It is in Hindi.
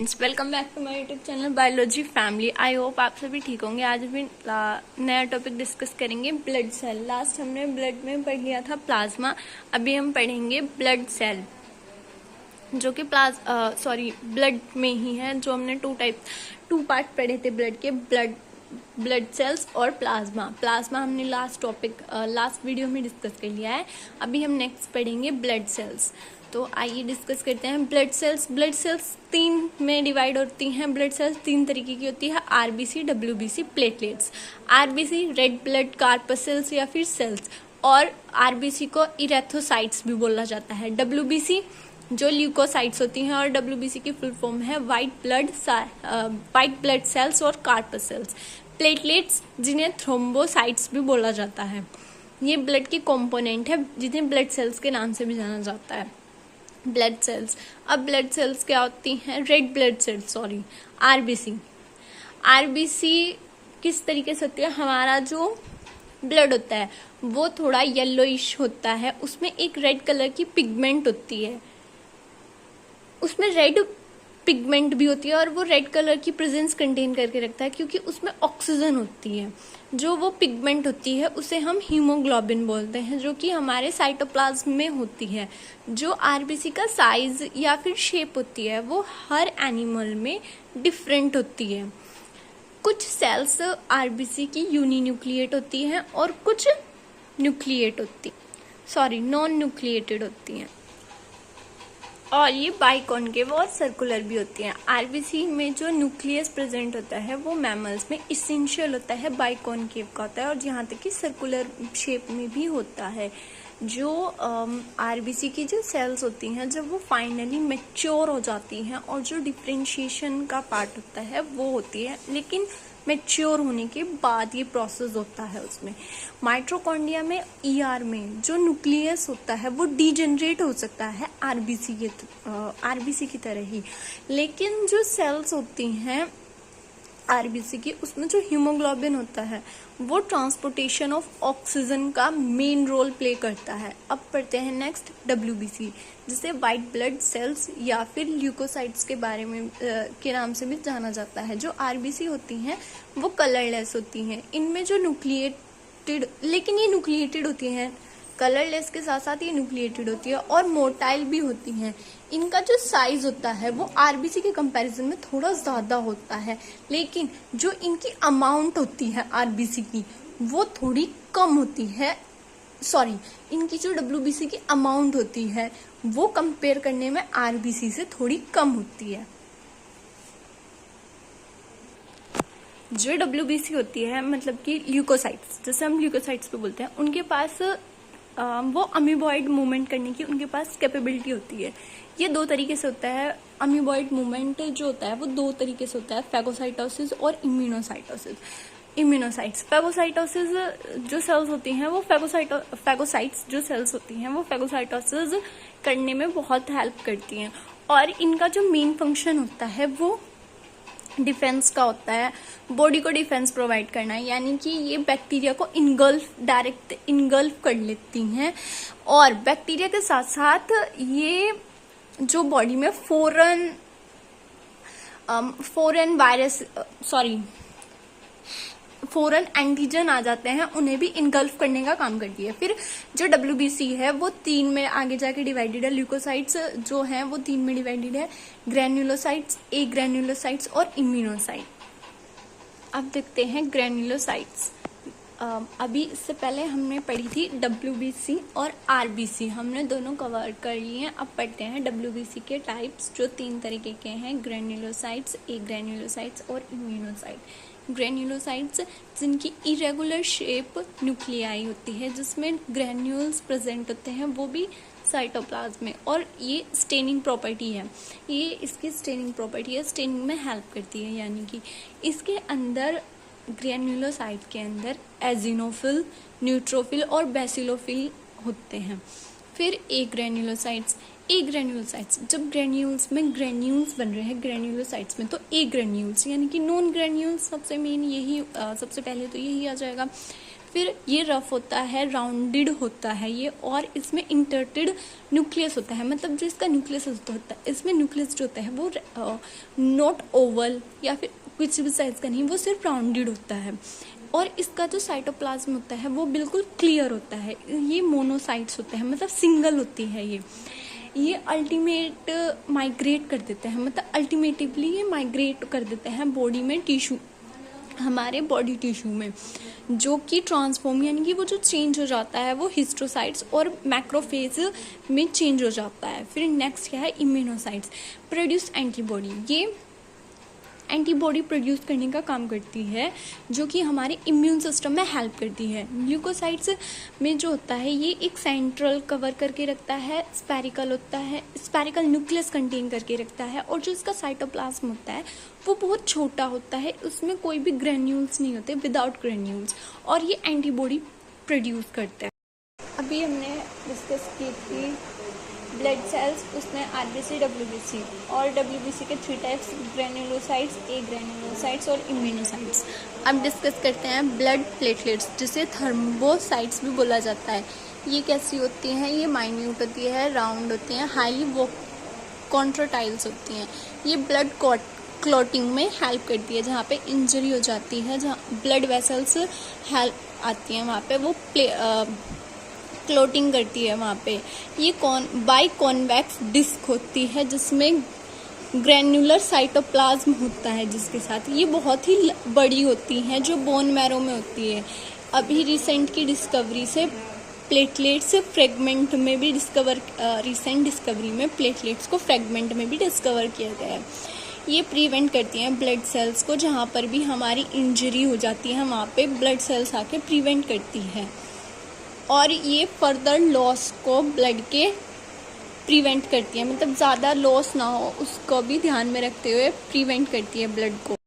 Welcome back to my YouTube channel biology family. I hope आप सभी ठीक होंगे। आज भी नया टॉपिक डिस्कस करेंगे, ब्लड सेल। लास्ट हमने ब्लड में पढ़ लिया था प्लाज्मा, अभी हम पढ़ेंगे ब्लड सेल, जो कि ब्लड में ही है। जो हमने टू पार्ट पढ़े थे ब्लड के, ब्लड सेल्स और प्लाज्मा हमने लास्ट वीडियो में डिस्कस कर लिया है। अभी हम नेक्स्ट पढ़ेंगे ब्लड सेल्स। तो आइए डिस्कस करते हैं ब्लड सेल्स 3 में डिवाइड होती हैं। ब्लड सेल्स 3 तरीके की होती है, RBC, WBC, platelets. RBC red blood corpuscles या फिर सेल्स, और आरबीसी को इरेथ्रोसाइट्स भी बोला जाता है। डब्ल्यूबीसी जो ल्यूकोसाइट्स होती हैं, और डब्ल्यूबीसी की फुल फॉर्म है वाइट ब्लड सेल्स और कार्पसेल्स। प्लेटलेट्स जिन्हें थ्रोम्बोसाइट्स भी बोला जाता है, ये ब्लड के कंपोनेंट है जिन्हें ब्लड सेल्स के नाम से भी जाना जाता है। ब्लड सेल्स, अब ब्लड सेल्स क्या होती हैं? रेड ब्लड सेल्स आरबीसी किस तरीके से होती है? हमारा जो ब्लड होता है वो थोड़ा येलोइश होता है, उसमें एक रेड कलर की पिगमेंट होती है, उसमें रेड पिगमेंट भी होती है, और वो रेड कलर की प्रेजेंस कंटेन करके रखता है क्योंकि उसमें ऑक्सीजन होती है। जो वो पिगमेंट होती है उसे हम हीमोग्लोबिन बोलते हैं, जो कि हमारे साइटोप्लाज्म में होती है। जो आरबीसी का साइज या फिर शेप होती है वो हर एनिमल में डिफरेंट होती है। कुछ सेल्स आरबीसी की यूनिन्यूक्लिएट होती हैं और कुछ नॉन न्यूक्लिएटेड होती हैं, और ये बाइकॉन्केव और सर्कुलर भी होती हैं। आरबीसी में जो न्यूक्लियस प्रेजेंट होता है वो मैमल्स में इसेंशियल होता है, बाइकॉन्केव का होता है, और यहाँ तक कि सर्कुलर शेप में भी होता है। जो आरबीसी की जो सेल्स होती हैं, जब वो फाइनली मैच्योर हो जाती हैं और जो डिफरेंशिएशन का पार्ट होता है वो होती है, लेकिन मैच्योर होने के बाद ये प्रोसेस होता है उसमें। माइटोकॉन्ड्रिया में ईआर में जो न्यूक्लियस होता है वो डीजेनरेट हो सकता है आरबीसी की तरह ही, लेकिन जो सेल्स होती हैं आरबीसी की, उसमें जो हीमोग्लोबिन होता है वो ट्रांसपोर्टेशन ऑफ ऑक्सीजन का मेन रोल प्ले करता है। अब पढ़ते हैं नेक्स्ट डब्ल्यूबीसी, जिसे वाइट ब्लड सेल्स या फिर ल्यूकोसाइट्स के बारे में के नाम से भी जाना जाता है। जो आरबीसी होती हैं वो कलरलेस होती हैं, इनमें जो लेकिन ये न्यूक्लिएटेड होती हैं, कलरलेस के साथ साथ ये न्यूक्लिएटेड होती है और मोटाइल भी होती हैं। इनका जो साइज होता है वो आरबीसी के कंपैरिजन में थोड़ा ज़्यादा होता है, लेकिन जो इनकी अमाउंट होती है आरबीसी की वो थोड़ी कम होती है। इनकी जो डब्ल्यूबीसी की अमाउंट होती है वो कंपेयर करने में आरबीसी से थोड़ी कम होती है। जो डब्ल्यूबीसी होती है, मतलब कि ल्यूकोसाइट्स, जैसे हम ल्यूकोसाइट्स पे बोलते हैं, उनके पास वो अमीबॉइड मूवमेंट करने की उनके पास कैपेबिलिटी होती है। ये 2 तरीके से होता है। अमीबॉइड मूवमेंट जो होता है वो 2 तरीके से होता है, फैगोसाइटोसिस और इम्यूनोसाइट्स। फैगोसाइटोसिस जो सेल्स होती हैं वो फैगोसाइट्स जो सेल्स होती हैं वो फैगोसाइटोसिस करने में बहुत हेल्प करती हैं, और इनका जो मेन फंक्शन होता है वो डिफेंस का होता है, बॉडी को डिफेंस प्रोवाइड करना है, यानी कि ये बैक्टीरिया को डायरेक्ट इनगल्फ कर लेती हैं, और बैक्टीरिया के साथ साथ ये जो बॉडी में फॉरेन एंटीजन आ जाते हैं, उन्हें भी इनगल्फ करने का काम करती है। फिर जो डब्ल्यूबीसी है वो 3 में आगे जाके डिवाइडेड है। ल्यूकोसाइट्स जो हैं वो 3 में डिवाइडेड है, ग्रैन्युलोसाइट्स, ए ग्रैन्युलोसाइट्स और इम्यूनोसाइट। अब देखते हैं ग्रैन्युलोसाइट्स। अभी इससे पहले हमने पढ़ी थी डब्ल्यूबीसी और आरबीसी, हमने दोनों कवर कर लिए हैं। अब पढ़ते हैं डब्ल्यूबीसी के टाइप्स, जो 3 तरीके के हैं, ग्रैन्युलोसाइट्स, ए ग्रैन्युलोसाइट्स और इम्यूनोसाइट। ग्रैन्युलोसाइट्स जिनकी इरेगुलर शेप न्यूक्लियाई होती है, जिसमें ग्रैन्यूल्स प्रेजेंट होते हैं, वो भी साइटोप्लाज्म में, और ये स्टेनिंग प्रॉपर्टी है, स्टेनिंग में हेल्प करती है, यानी कि इसके अंदर ग्रैन्युलोसाइट के अंदर एजिनोफिल, न्यूट्रोफिल और बेसिलोफिल होते हैं। फिर ए ग्रैन्युलोसाइट्स जब ग्रैन्यूल्स में ग्रैन्यूल्स बन रहे हैं ग्रैन्युलोसाइट्स में, तो ए ग्रैन्यूल्स यानी कि नॉन ग्रैन्यूल्स सबसे पहले तो यही आ जाएगा। फिर ये रफ होता है, राउंडेड होता है ये, और इसमें इंटर्टेड न्यूक्लियस होता है, मतलब जो इसका न्यूक्लियस होता है, इसमें न्यूक्लियस जो होता है वो नॉट ओवल या फिर कुछ भी साइज का नहीं, वो सिर्फ राउंडेड होता है। और इसका जो साइटोप्लाज्म होता है वो बिल्कुल क्लियर होता है। ये मोनोसाइट्स होते हैं, मतलब सिंगल होती है ये अल्टीमेट माइग्रेट कर देते हैं, मतलब अल्टीमेटिवली ये माइग्रेट कर देते हैं बॉडी में, टिश्यू, हमारे बॉडी टिश्यू में, जो कि ट्रांसफॉर्म यानी कि वो जो चेंज हो जाता है वो हिस्टोसाइट्स और मैक्रोफेज में चेंज हो जाता है। फिर नेक्स्ट क्या है, इम्यूनोसाइट्स प्रोड्यूस एंटीबॉडी। ये एंटीबॉडी प्रोड्यूस करने का काम करती है, जो कि हमारे इम्यून सिस्टम में हेल्प करती है। ल्यूकोसाइट्स में जो होता है ये एक सेंट्रल कवर करके रखता है, स्पेरिकल होता है, स्पेरिकल न्यूक्लियस कंटेन करके रखता है, और जो इसका साइटोप्लाज्म होता है वो बहुत छोटा होता है, उसमें कोई भी ग्रेन्यूल्स नहीं होते, विदाउट ग्रेन्यूल्स, और ये एंटीबॉडी प्रोड्यूस करता है। अभी हमने डिस्कस की थी ब्लड सेल्स, उसमें आरबीसी, डब्ल्यूबीसी, और डब्ल्यूबीसी के 3 टाइप्स, ग्रेन्युलोसाइट्स, ए ग्रेन्युलोसाइट्स और इम्यूनोसाइट्स। अब डिस्कस करते हैं ब्लड प्लेटलेट्स, जिसे थर्म्बोसाइट्स भी बोला जाता है। ये कैसी होती हैं, ये माइन्यूट होती है, राउंड होती हैं, हाईली कॉन्ट्राटाइल्स होती हैं। ये ब्लड क्लॉटिंग में हेल्प करती है, जहाँ पे इंजरी हो जाती है, जहाँ ब्लड वेसल्स हेल्प आती हैं, वहाँ पे वो क्लोटिंग करती है वहाँ पे। ये बाई कॉन्वेक्स डिस्क होती है, जिसमें ग्रैन्युलर साइटोप्लाज्म होता है, जिसके साथ ये बहुत ही बड़ी होती हैं, जो बोन मैरो में होती है। अभी रिसेंट की डिस्कवरी से प्लेटलेट्स फ्रेगमेंट में भी रिसेंट डिस्कवरी में प्लेटलेट्स को फ्रेगमेंट में भी डिस्कवर किया गया है। ये प्रिवेंट करती हैं ब्लड सेल्स को, जहाँ पर भी हमारी इंजरी हो जाती है वहाँ पे ब्लड सेल्स आके प्रिवेंट करती है, और ये फर्दर लॉस को ब्लड के प्रिवेंट करती है, मतलब ज़्यादा लॉस ना हो उसको भी ध्यान में रखते हुए प्रिवेंट करती है ब्लड को।